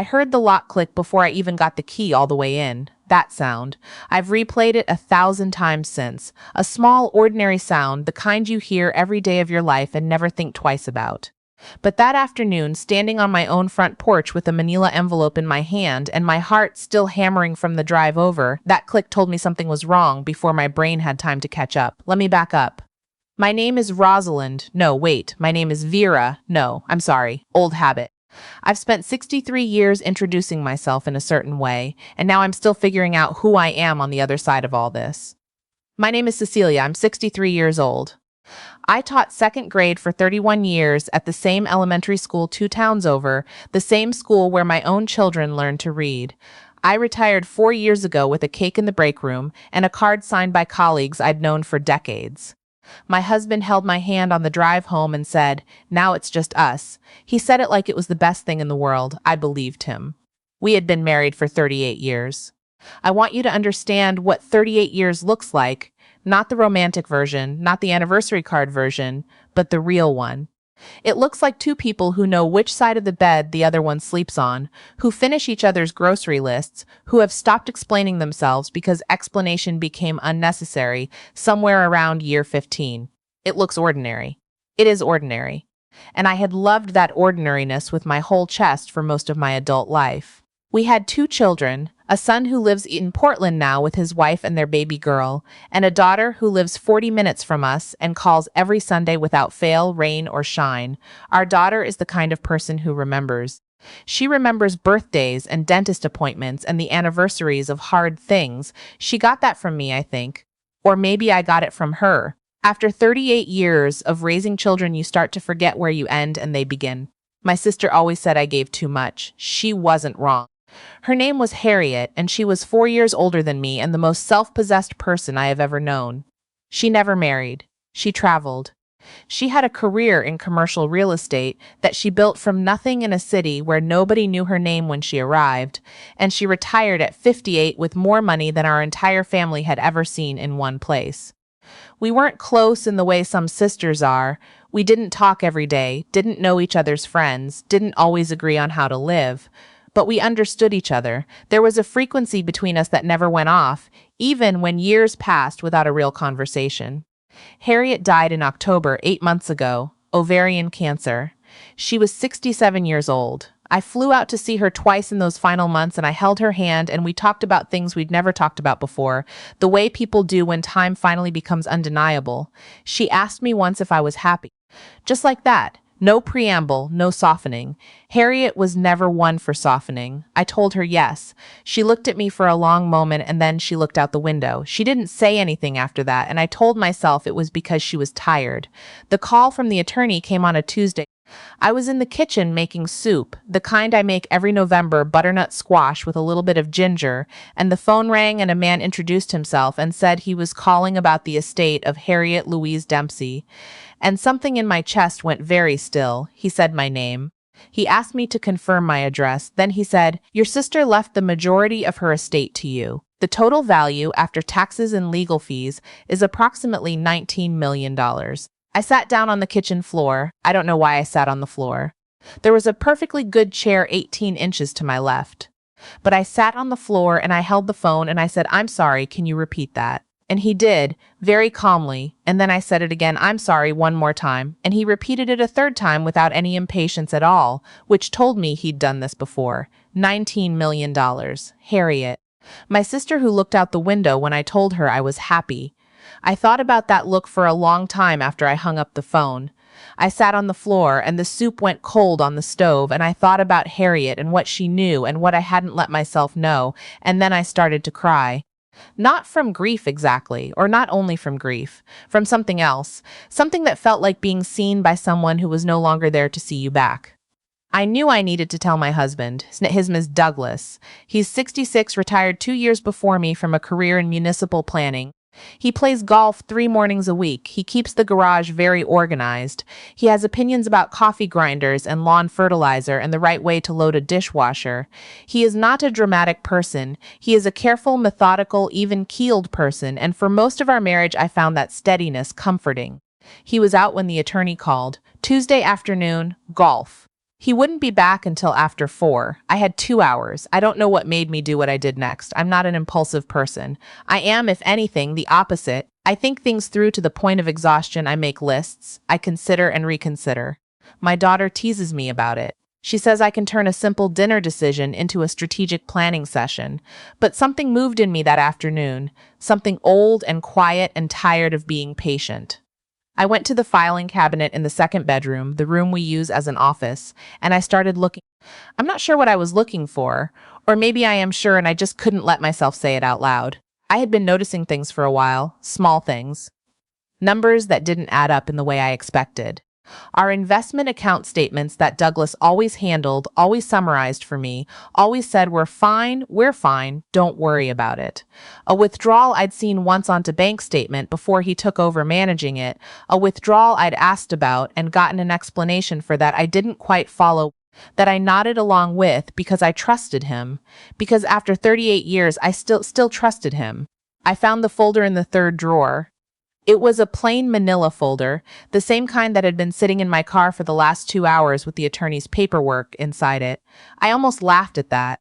I heard the lock click before I even got the key all the way in. That sound. I've replayed it 1,000 times since. A small, ordinary sound, the kind you hear every day of your life and never think twice about. But that afternoon, standing on my own front porch with a manila envelope in my hand and my heart still hammering from the drive over, that click told me something was wrong before my brain had time to catch up. Let me back up. My name is Rosalind. No, wait. My name is Vera. No, I'm sorry. Old habit. I've spent 63 years introducing myself in a certain way, and now I'm still figuring out who I am on the other side of all this. My name is Cecelia. I'm 63 years old. I taught second grade for 31 years at the same elementary school 2 towns over, the same school where my own children learned to read. I retired 4 years ago with a cake in the break room and a card signed by colleagues I'd known for decades. My husband held my hand on the drive home and said, "Now it's just us." He said it like it was the best thing in the world. I believed him. We had been married for 38 years. I want you to understand what 38 years looks like, not the romantic version, not the anniversary card version, but the real one. It looks like 2 people who know which side of the bed the other one sleeps on, who finish each other's grocery lists, who have stopped explaining themselves because explanation became unnecessary somewhere around year 15. It looks ordinary. It is ordinary. And I had loved that ordinariness with my whole chest for most of my adult life. We had 2 children, a son who lives in Portland now with his wife and their baby girl, and a daughter who lives 40 minutes from us and calls every Sunday without fail, rain or shine. Our daughter is the kind of person who remembers. She remembers birthdays and dentist appointments and the anniversaries of hard things. She got that from me, I think. Or maybe I got it from her. After 38 years of raising children, you start to forget where you end and they begin. My sister always said I gave too much. She wasn't wrong. Her name was Harriet, and she was 4 years older than me and the most self-possessed person I have ever known. She never married. She traveled. She had a career in commercial real estate that she built from nothing in a city where nobody knew her name when she arrived, and she retired at 58 with more money than our entire family had ever seen in one place. We weren't close in the way some sisters are. We didn't talk every day, didn't know each other's friends, didn't always agree on how to live. But we understood each other. There was a frequency between us that never went off, even when years passed without a real conversation. Harriet died in October 8 months ago, ovarian cancer. She was 67 years old. I flew out to see her twice in those final months, and I held her hand and we talked about things we'd never talked about before, the way people do when time finally becomes undeniable. She asked me once if I was happy. Just like that. No preamble, no softening. Harriet was never one for softening. I told her yes. She looked at me for a long moment and then she looked out the window. She didn't say anything after that, and I told myself it was because she was tired. The call from the attorney came on a Tuesday. I was in the kitchen making soup, the kind I make every November, butternut squash with a little bit of ginger, and the phone rang and a man introduced himself and said he was calling about the estate of Harriet Louise Dempsey. And something in my chest went very still. He said my name. He asked me to confirm my address. Then he said, "Your sister left the majority of her estate to you. The total value, after taxes and legal fees, is approximately $19 million. I sat down on the kitchen floor. I don't know why I sat on the floor. There was a perfectly good chair 18 inches to my left. But I sat on the floor and I held the phone and I said, "I'm sorry, can you repeat that?" And he did, very calmly, and then I said it again, "I'm sorry," one more time, and he repeated it a third time without any impatience at all, which told me he'd done this before. $19 million. Harriet. My sister, who looked out the window when I told her I was happy. I thought about that look for a long time after I hung up the phone. I sat on the floor and the soup went cold on the stove, and I thought about Harriet and what she knew and what I hadn't let myself know, and then I started to cry. Not from grief exactly, or not only from grief, from something else, something that felt like being seen by someone who was no longer there to see you back. I knew I needed to tell my husband. His name is Douglas. He's 66, retired 2 years before me from a career in municipal planning. He plays golf 3 mornings a week. He keeps the garage very organized. He has opinions about coffee grinders and lawn fertilizer and the right way to load a dishwasher. He is not a dramatic person. He is a careful, methodical, even-keeled person, and for most of our marriage I found that steadiness comforting. He was out when the attorney called. Tuesday afternoon, golf. He wouldn't be back until after 4. I had 2 hours. I don't know what made me do what I did next. I'm not an impulsive person. I am, if anything, the opposite. I think things through to the point of exhaustion. I make lists. I consider and reconsider. My daughter teases me about it. She says I can turn a simple dinner decision into a strategic planning session. But something moved in me that afternoon. Something old and quiet and tired of being patient. I went to the filing cabinet in the second bedroom, the room we use as an office, and I started looking. I'm not sure what I was looking for, or maybe I am sure and I just couldn't let myself say it out loud. I had been noticing things for a while, small things, numbers that didn't add up in the way I expected. Our investment account statements that Douglas always handled, always summarized for me, always said we're fine, don't worry about it. A withdrawal I'd seen once onto bank statement before he took over managing it, a withdrawal I'd asked about and gotten an explanation for that I didn't quite follow, that I nodded along with because I trusted him, because after 38 years I still trusted him. I found the folder in the third drawer. It was a plain manila folder, the same kind that had been sitting in my car for the last 2 hours with the attorney's paperwork inside it. I almost laughed at that.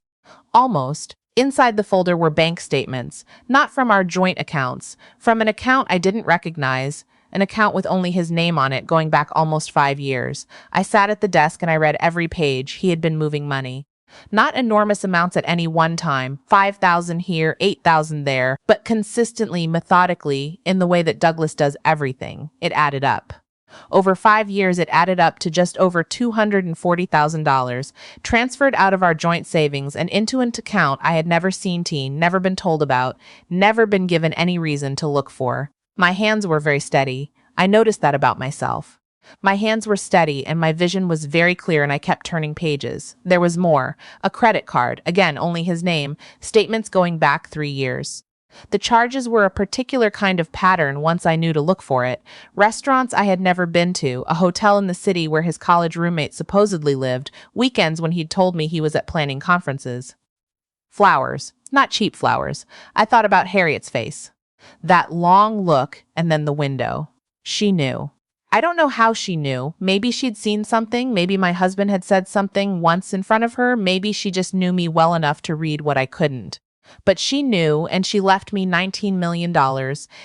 Almost. Inside the folder were bank statements, not from our joint accounts, from an account I didn't recognize, an account with only his name on it going back almost 5 years. I sat at the desk and I read every page. He had been moving money. Not enormous amounts at any one time, 5,000 here, 8,000 there, but consistently, methodically, in the way that Douglas does everything. It added up. Over 5 years, it added up to just over $240,000, transferred out of our joint savings and into an account I had never seen, never been told about, never been given any reason to look for. My hands were very steady. I noticed that about myself. My hands were steady and my vision was very clear and I kept turning pages. There was more. A credit card, again, only his name, statements going back 3 years. The charges were a particular kind of pattern once I knew to look for it. Restaurants I had never been to, a hotel in the city where his college roommate supposedly lived, weekends when he'd told me he was at planning conferences. Flowers. Not cheap flowers. I thought about Harriet's face. That long look and then the window. She knew. I don't know how she knew. Maybe she'd seen something. Maybe my husband had said something once in front of her. Maybe she just knew me well enough to read what I couldn't. But she knew, and she left me $19 million,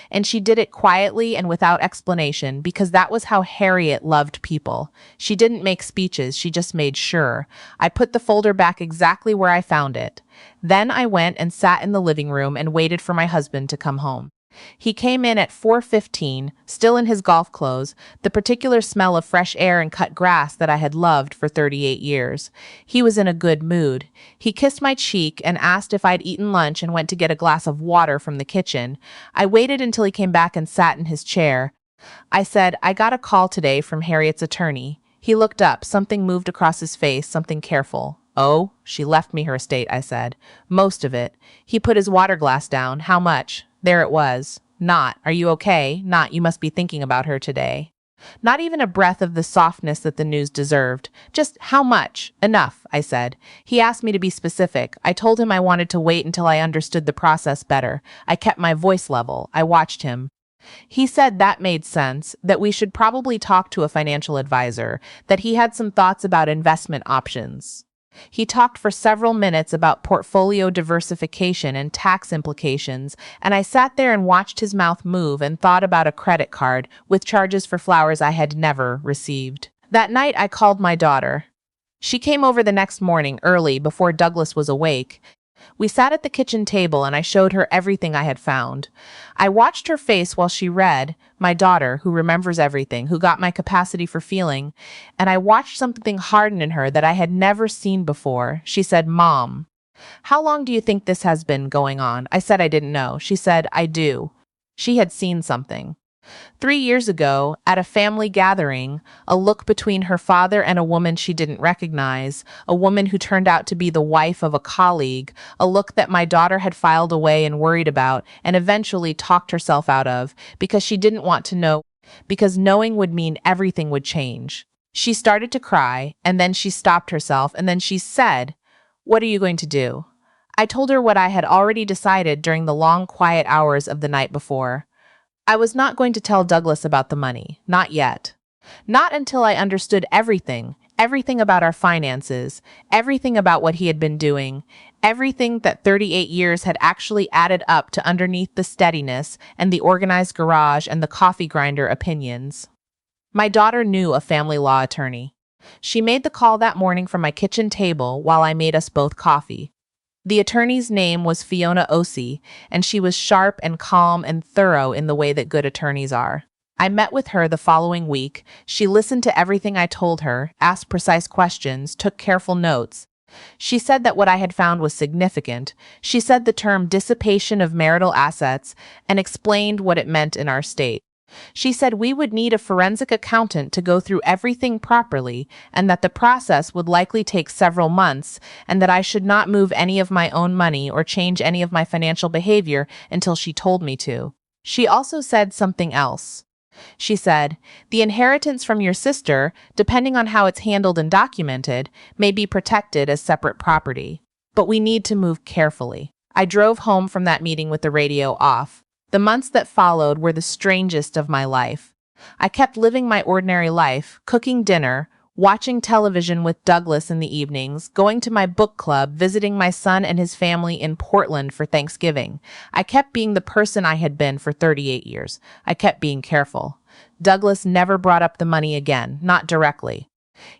and she did it quietly and without explanation because that was how Harriet loved people. She didn't make speeches, she just made sure. I put the folder back exactly where I found it. Then I went and sat in the living room and waited for my husband to come home. He came in at 4:15, still in his golf clothes, the particular smell of fresh air and cut grass that I had loved for 38 years. He was in a good mood. He kissed my cheek and asked if I'd eaten lunch and went to get a glass of water from the kitchen. I waited until he came back and sat in his chair. I said, I got a call today from Harriet's attorney. He looked up. Something moved across his face, something careful. Oh, she left me her estate, I said. Most of it. He put his water glass down. How much? There it was. Not, are you okay? Not, you must be thinking about her today. Not even a breath of the softness that the news deserved. Just how much? Enough, I said. He asked me to be specific. I told him I wanted to wait until I understood the process better. I kept my voice level. I watched him. He said that made sense, that we should probably talk to a financial advisor, that he had some thoughts about investment options. He talked for several minutes about portfolio diversification and tax implications, and I sat there and watched his mouth move and thought about a credit card with charges for flowers I had never received. That night I called my daughter. She came over the next morning early before Douglas was awake. We sat at the kitchen table and I showed her everything I had found. I watched her face while she read, my daughter, who remembers everything, who got my capacity for feeling, and I watched something harden in her that I had never seen before. She said, Mom, how long do you think this has been going on? I said I didn't know. She said, I do. She had seen something. 3 years ago, at a family gathering, a look between her father and a woman she didn't recognize, a woman who turned out to be the wife of a colleague, a look that my daughter had filed away and worried about and eventually talked herself out of because she didn't want to know, because knowing would mean everything would change. She started to cry, and then she stopped herself, and then she said, What are you going to do? I told her what I had already decided during the long, quiet hours of the night before. I was not going to tell Douglas about the money, not yet. Not until I understood everything, Everything about our finances, everything about what he had been doing, everything that 38 years had actually added up to underneath the steadiness and the organized garage and the coffee grinder opinions. My daughter knew a family law attorney. She made the call that morning from my kitchen table while I made us both coffee. The attorney's name was Fiona Osei, and she was sharp and calm and thorough in the way that good attorneys are. I met with her the following week. She listened to everything I told her, asked precise questions, took careful notes. She said that what I had found was significant. She said the term dissipation of marital assets and explained what it meant in our state. She said we would need a forensic accountant to go through everything properly and that the process would likely take several months and that I should not move any of my own money or change any of my financial behavior until she told me to. She also said something else. She said, the inheritance from your sister, depending on how it's handled and documented, may be protected as separate property. But we need to move carefully. I drove home from that meeting with the radio off. The months that followed were the strangest of my life. I kept living my ordinary life, cooking dinner, watching television with Douglas in the evenings, going to my book club, visiting my son and his family in Portland for Thanksgiving. I kept being the person I had been for 38 years. I kept being careful. Douglas never brought up the money again, not directly.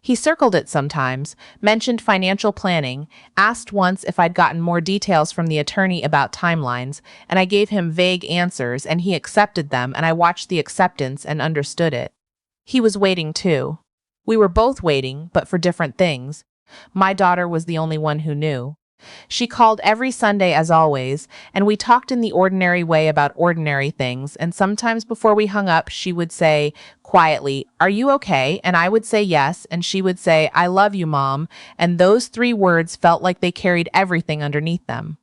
He circled it sometimes, mentioned financial planning, asked once if I'd gotten more details from the attorney about timelines, and I gave him vague answers, and he accepted them, and I watched the acceptance and understood it. He was waiting too. We were both waiting, but for different things. My daughter was the only one who knew. She called every Sunday as always, and we talked in the ordinary way about ordinary things, and sometimes before we hung up, she would say, quietly, "Are you okay?" And I would say yes, and she would say, "I love you, Mom," and those 3 words felt like they carried everything underneath them.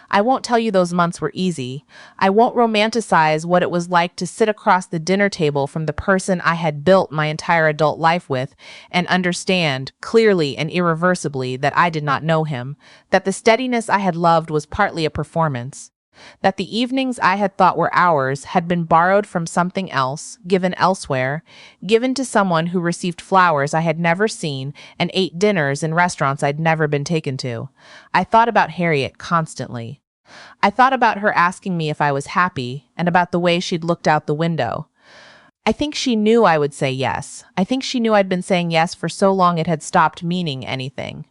I won't tell you those months were easy. I won't romanticize what it was like to sit across the dinner table from the person I had built my entire adult life with and understand, clearly and irreversibly, that I did not know him, that the steadiness I had loved was partly a performance, that the evenings I had thought were ours had been borrowed from something else, given elsewhere, given to someone who received flowers I had never seen and ate dinners in restaurants I'd never been taken to. I thought about Harriet constantly. I thought about her asking me if I was happy and about the way she'd looked out the window. I think she knew I would say yes. I think she knew I'd been saying yes for so long it had stopped meaning anything.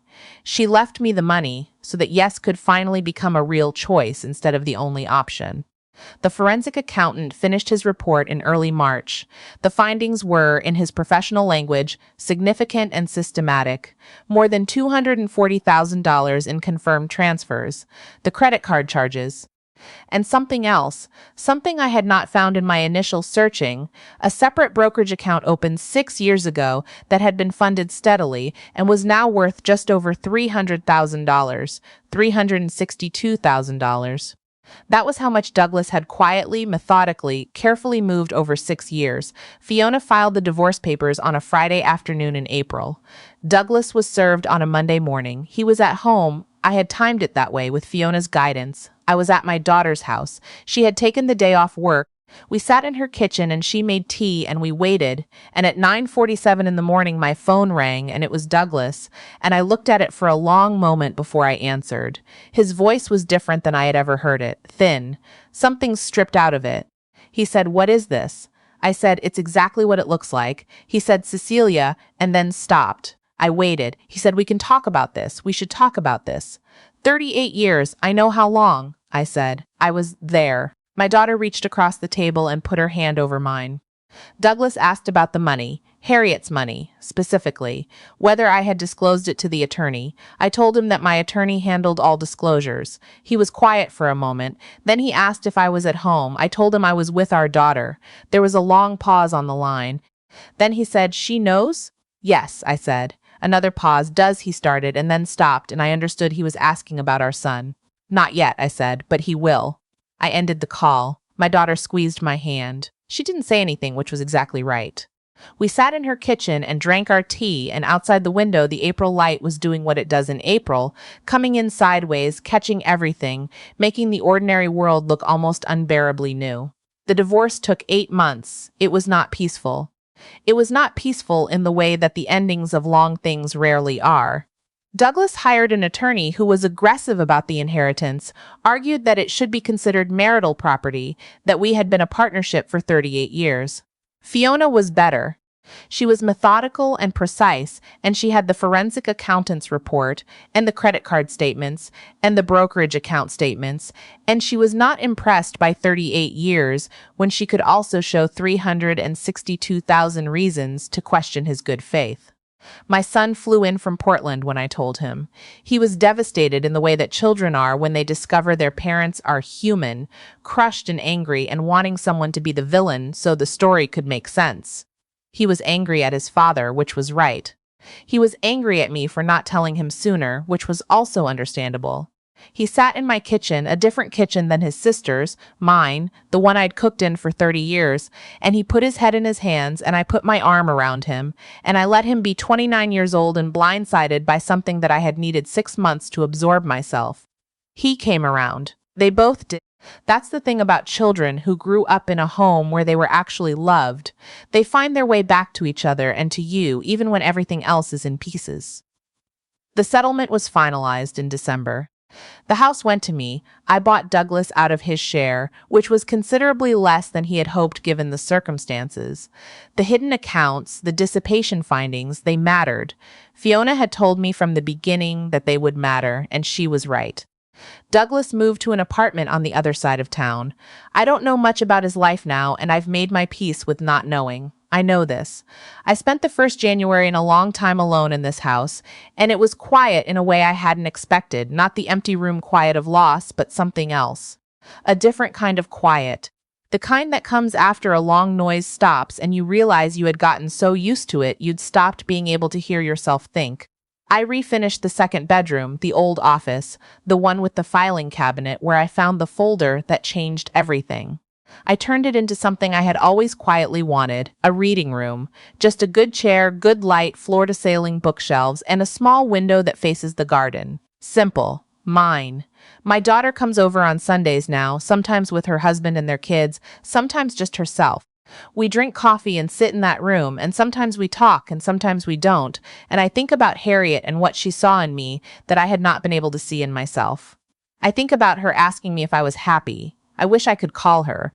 She left me the money so that yes could finally become a real choice instead of the only option. The forensic accountant finished his report in early March. The findings were, in his professional language, significant and systematic. More than $240,000 in confirmed transfers. The credit card charges. And something else, something I had not found in my initial searching, a separate brokerage account opened 6 years ago that had been funded steadily and was now worth just over $300,000, $362,000. That was how much Douglas had quietly, methodically, carefully moved over 6 years. Fiona filed the divorce papers on a Friday afternoon in April. Douglas was served on a Monday morning. He was at home. I had timed it that way with Fiona's guidance. I was at my daughter's house. She had taken the day off work. We sat in her kitchen and she made tea and we waited. And at 9:47 in the morning, my phone rang and it was Douglas. And I looked at it for a long moment before I answered. His voice was different than I had ever heard it, thin. Something stripped out of it. He said, "What is this?" I said, "It's exactly what it looks like." He said, "Cecelia," and then stopped. I waited. He said, "We can talk about this. We should talk about this." 38 years. I know how long, I said. I was there. My daughter reached across the table and put her hand over mine. Douglas asked about the money, Harriet's money, specifically, whether I had disclosed it to the attorney. I told him that my attorney handled all disclosures. He was quiet for a moment. Then he asked if I was at home. I told him I was with our daughter. There was a long pause on the line. Then he said, "She knows?" "Yes," I said. Another pause. "Does," he started, and then stopped, and I understood he was asking about our son. "Not yet," I said, "but he will." I ended the call. My daughter squeezed my hand. She didn't say anything, which was exactly right. We sat in her kitchen and drank our tea, and outside the window the April light was doing what it does in April, coming in sideways, catching everything, making the ordinary world look almost unbearably new. The divorce took 8 months. It was not peaceful. It was not peaceful in the way that the endings of long things rarely are. Douglas hired an attorney who was aggressive about the inheritance, argued that it should be considered marital property, that we had been a partnership for 38 years. Fiona was better. She was methodical and precise, and she had the forensic accountant's report, and the credit card statements, and the brokerage account statements, and she was not impressed by 38 years when she could also show 362,000 reasons to question his good faith. My son flew in from Portland when I told him. He was devastated in the way that children are when they discover their parents are human, crushed and angry and wanting someone to be the villain so the story could make sense. He was angry at his father, which was right. He was angry at me for not telling him sooner, which was also understandable. He sat in my kitchen, a different kitchen than his sister's, mine, the one I'd cooked in for 30 years, and he put his head in his hands, and I put my arm around him, and I let him be 29 years old and blindsided by something that I had needed 6 months to absorb myself. He came around. They both did. That's the thing about children who grew up in a home where they were actually loved. They find their way back to each other and to you, even when everything else is in pieces. The settlement was finalized in December. The house went to me. I bought Douglas out of his share, which was considerably less than he had hoped given the circumstances. The hidden accounts, the dissipation findings, they mattered. Fiona had told me from the beginning that they would matter, and she was right. Douglas moved to an apartment on the other side of town. I don't know much about his life now, and I've made my peace with not knowing. I know this. I spent the first January in a long time alone in this house, and it was quiet in a way I hadn't expected, not the empty room quiet of loss, but something else. A different kind of quiet. The kind that comes after a long noise stops and you realize you had gotten so used to it you'd stopped being able to hear yourself think. I refinished the second bedroom, the old office, the one with the filing cabinet where I found the folder that changed everything. I turned it into something I had always quietly wanted, a reading room. Just a good chair, good light, floor-to-ceiling bookshelves, and a small window that faces the garden. Simple. Mine. My daughter comes over on Sundays now, sometimes with her husband and their kids, sometimes just herself. We drink coffee and sit in that room, and sometimes we talk and sometimes we don't, and I think about Harriet and what she saw in me that I had not been able to see in myself. I think about her asking me if I was happy. I wish I could call her.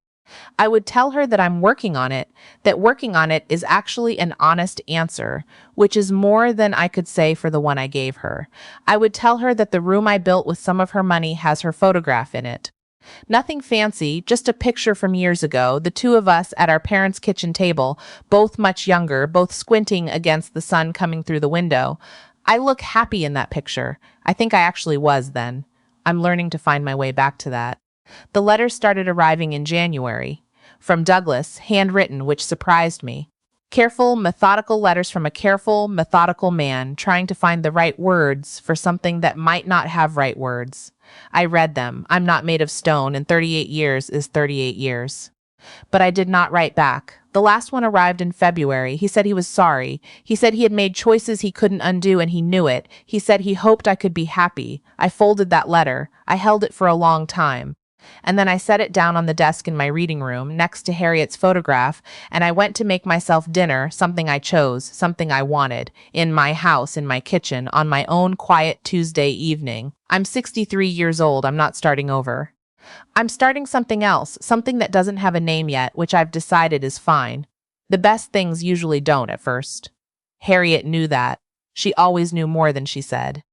I would tell her that I'm working on it, that working on it is actually an honest answer, which is more than I could say for the one I gave her. I would tell her that the room I built with some of her money has her photograph in it. Nothing fancy, just a picture from years ago, the two of us at our parents' kitchen table, both much younger, both squinting against the sun coming through the window. I look happy in that picture. I think I actually was then. I'm learning to find my way back to that. The letters started arriving in January. From Douglas, handwritten, which surprised me. Careful, methodical letters from a careful, methodical man trying to find the right words for something that might not have right words. I read them. I'm not made of stone, and 38 years is 38 years. But I did not write back. The last one arrived in February. He said he was sorry. He said he had made choices he couldn't undo, and he knew it. He said he hoped I could be happy. I folded that letter. I held it for a long time. And then I set it down on the desk in my reading room, next to Harriet's photograph, and I went to make myself dinner, something I chose, something I wanted, in my house, in my kitchen, on my own quiet Tuesday evening. I'm 63 years old. I'm not starting over. I'm starting something else, something that doesn't have a name yet, which I've decided is fine. The best things usually don't at first. Harriet knew that. She always knew more than she said.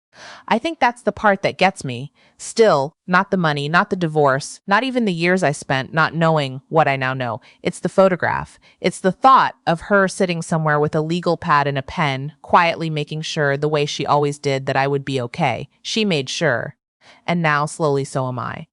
I think that's the part that gets me. Still, not the money, not the divorce, not even the years I spent not knowing what I now know. It's the photograph. It's the thought of her sitting somewhere with a legal pad and a pen, quietly making sure, the way she always did, that I would be okay. She made sure. And now, slowly, so am I.